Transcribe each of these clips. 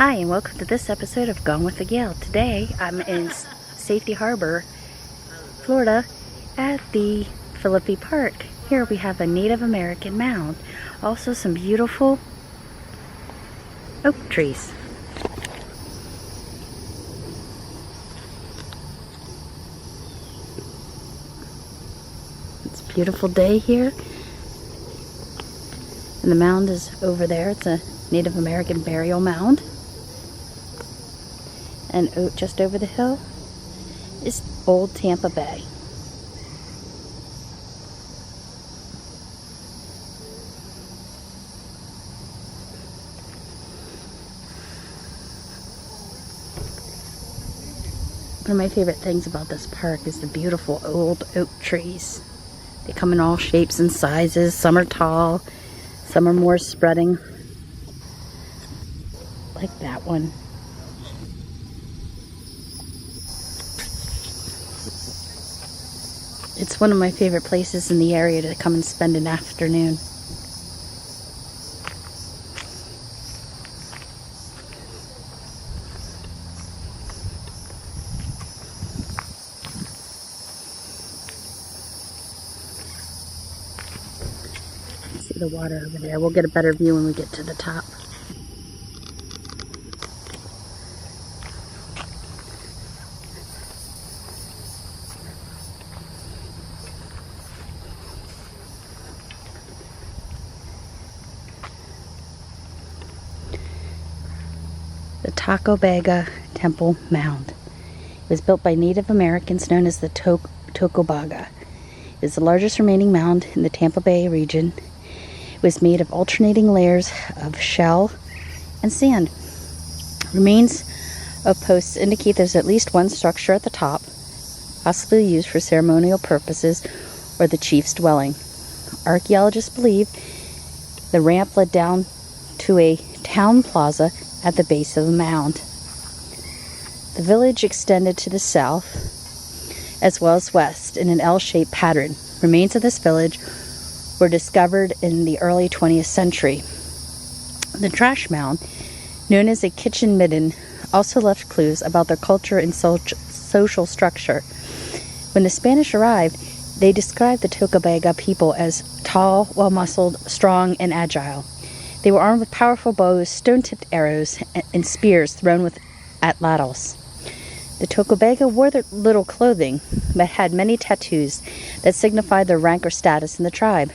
Hi, and welcome to this episode of Gone with the Gale. Today I'm in Safety Harbor, Florida at the Philippe Park. Here we have a Native American mound. Also some beautiful oak trees. It's a beautiful day here. And the mound is over there. It's a Native American burial mound. And just over the hill is old Tampa Bay. One of my favorite things about this park is the beautiful old oak trees. They come in all shapes and sizes. Some are tall, some are more spreading, like that one. It's one of my favorite places in the area to come and spend an afternoon. See the water over there. We'll get a better view when we get to the top. The Tocobaga Temple Mound. It was built by Native Americans known as the Tocobaga. It is the largest remaining mound in the Tampa Bay region. It was made of alternating layers of shell and sand. Remains of posts indicate there's at least one structure at the top, possibly used for ceremonial purposes or the chief's dwelling. Archaeologists believe the ramp led down to a town plaza at the base of the mound. The village extended to the south as well as west in an L-shaped pattern. Remains of this village were discovered in the early 20th century. The trash mound, known as a kitchen midden, also left clues about their culture and social structure. When the Spanish arrived, they described the Tocobaga people as tall, well-muscled, strong, and agile. They were armed with powerful bows, stone-tipped arrows, and spears thrown with atlatls. The Tocobaga wore their little clothing, but had many tattoos that signified their rank or status in the tribe.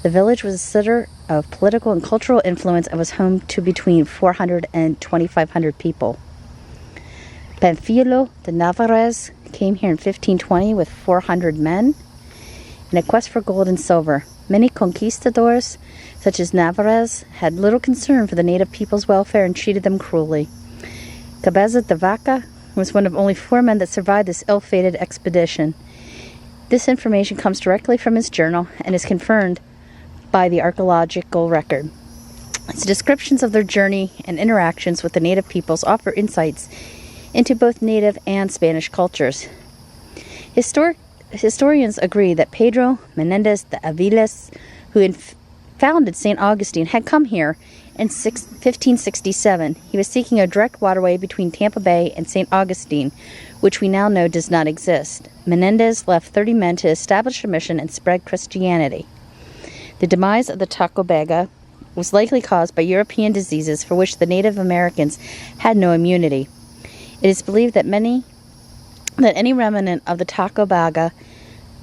The village was a center of political and cultural influence and was home to between 400 and 2,500 people. Pamphilo de Narvaez came here in 1520 with 400 men in a quest for gold and silver. Many conquistadors, such as Narvaez, had little concern for the native people's welfare and treated them cruelly. Cabeza de Vaca was one of only 4 men that survived this ill-fated expedition. This information comes directly from his journal and is confirmed by the archaeological record. Its descriptions of their journey and interactions with the native peoples offer insights into both native and Spanish cultures. Historians agree that Pedro Menendez de Aviles, who founded St. Augustine, had come here in 1567. He was seeking a direct waterway between Tampa Bay and St. Augustine, which we now know does not exist. Menendez left 30 men to establish a mission and spread Christianity. The demise of the Tocobaga was likely caused by European diseases for which the Native Americans had no immunity. It is believed that any remnant of the Tocobaga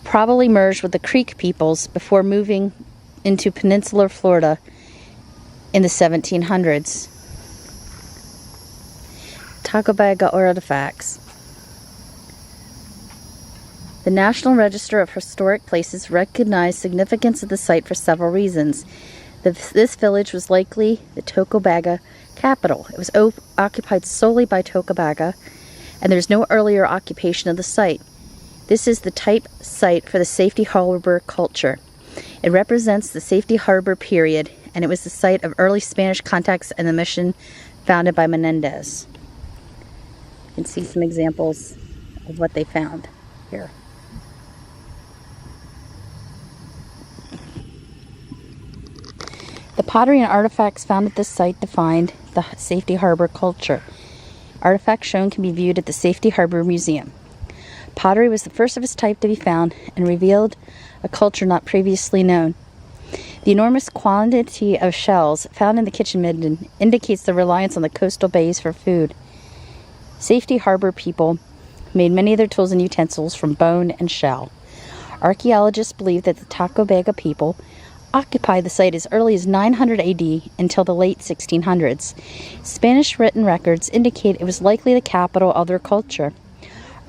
probably merged with the Creek peoples before moving into peninsular Florida in the 1700s. Tocobaga Artifacts. The National Register of Historic Places recognized significance of the site for several reasons. This village was likely the Tocobaga capital. It was occupied solely by Tocobaga, and there's no earlier occupation of the site. This is the type site for the Safety Harbor culture. It represents the Safety Harbor period, and it was the site of early Spanish contacts and the mission founded by Menendez. You can see some examples of what they found here. The pottery and artifacts found at this site defined the Safety Harbor culture. Artifacts shown can be viewed at the Safety Harbor Museum. Pottery was the first of its type to be found and revealed a culture not previously known. The enormous quantity of shells found in the kitchen midden indicates the reliance on the coastal bays for food. Safety Harbor people made many of their tools and utensils from bone and shell. Archaeologists believe that the Tocobaga people occupied the site as early as 900 AD until the late 1600s. Spanish written records indicate it was likely the capital of their culture.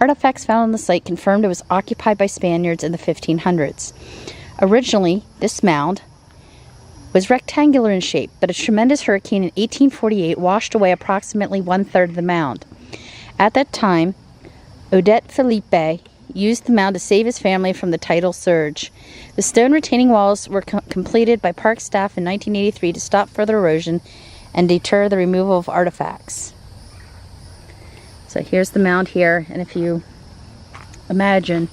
Artifacts found on the site confirmed it was occupied by Spaniards in the 1500s. Originally, this mound was rectangular in shape, but a tremendous hurricane in 1848 washed away approximately one-third of the mound. At that time, Odette Philippe used the mound to save his family from the tidal surge. The stone retaining walls were completed by Park staff in 1983 to stop further erosion and deter the removal of artifacts. So here's the mound here, and if you imagine,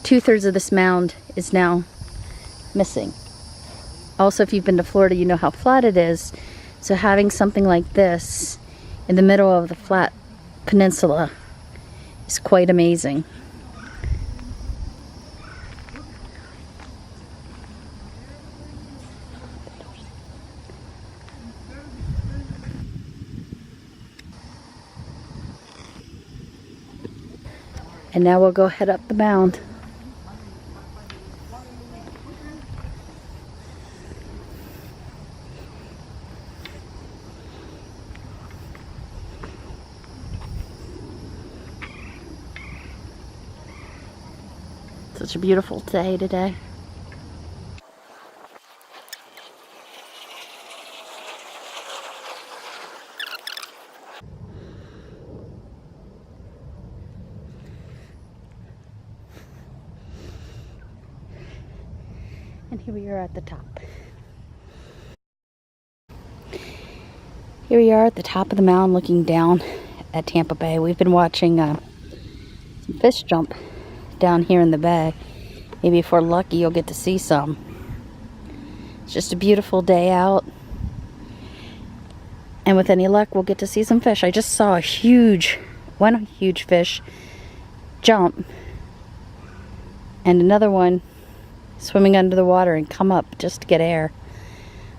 2/3 of this mound is now missing. Also, if you've been to Florida, you know how flat it is. So having something like this in the middle of the flat peninsula is quite amazing. And now we'll go head up the mound. Such a beautiful day today. And here we are at the top. Here we are at the top of the mound looking down at Tampa Bay. We've been watching some fish jump down here in the bay. Maybe if we're lucky, you'll get to see some. It's just a beautiful day out. And with any luck, we'll get to see some fish. I just saw one huge fish jump. And another one swimming under the water and come up just to get air.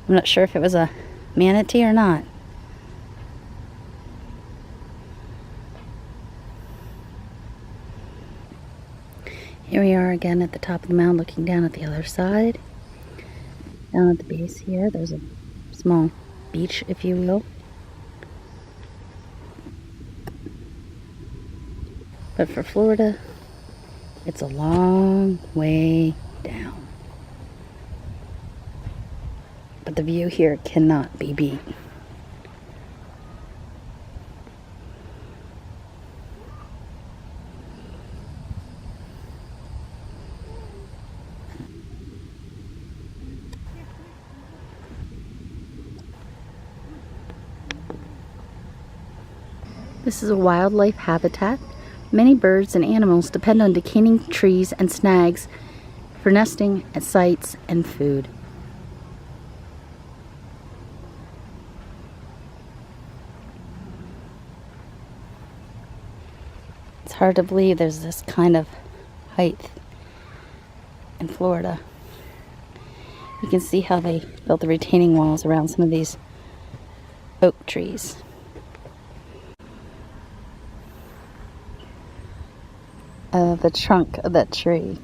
I'm not sure if it was a manatee or not. Here we are again at the top of the mound looking down at the other side. Down at the base here, there's a small beach, if you will. But for Florida, it's a long way down. But the view here cannot be beat. This is a wildlife habitat. Many birds and animals depend on decaying trees and snags for nesting at sites and food. It's hard to believe there's this kind of height in Florida. You can see how they built the retaining walls around some of these oak trees. The trunk of that tree.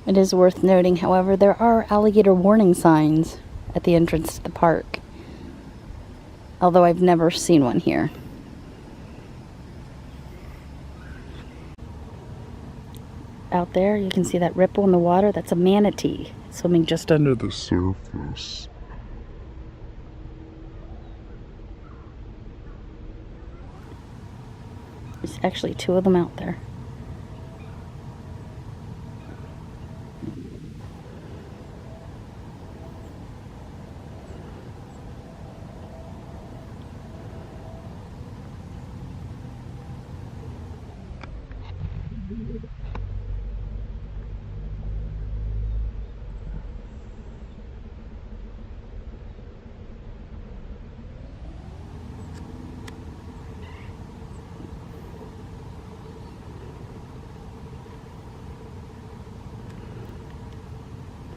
It is worth noting, however, there are alligator warning signs at the entrance to the park, although I've never seen one here. Out there, you can see that ripple in the water. That's a manatee swimming just under the surface. There's actually two of them out there.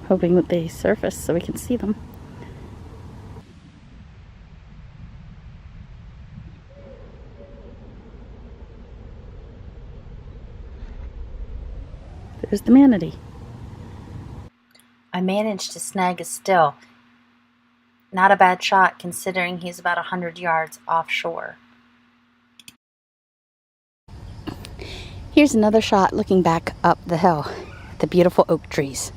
hoping that they surface so we can see them. There's the manatee. I managed to snag a still. Not a bad shot considering he's about 100 yards offshore. Here's another shot looking back up the hill at the beautiful oak trees.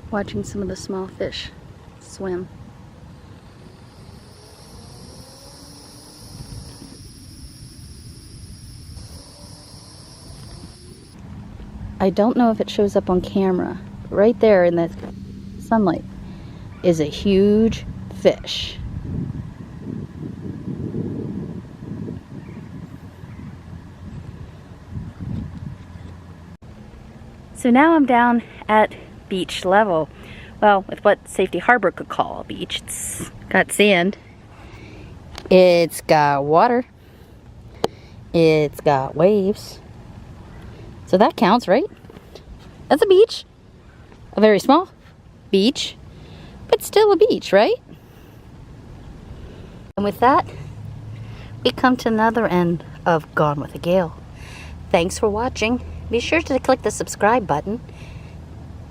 Watching some of the small fish swim. I don't know if it shows up on camera. Right there in the sunlight is a huge fish. So now I'm down at beach level. Well, with what Safety Harbor could call a beach. It's got sand. It's got water. It's got waves. So that counts, right? That's a beach. A very small beach, but still a beach, right? And with that, we come to another end of Gone with a Gale. Thanks for watching. Be sure to click the subscribe button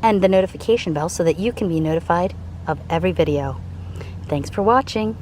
and the notification bell so that you can be notified of every video. Thanks for watching.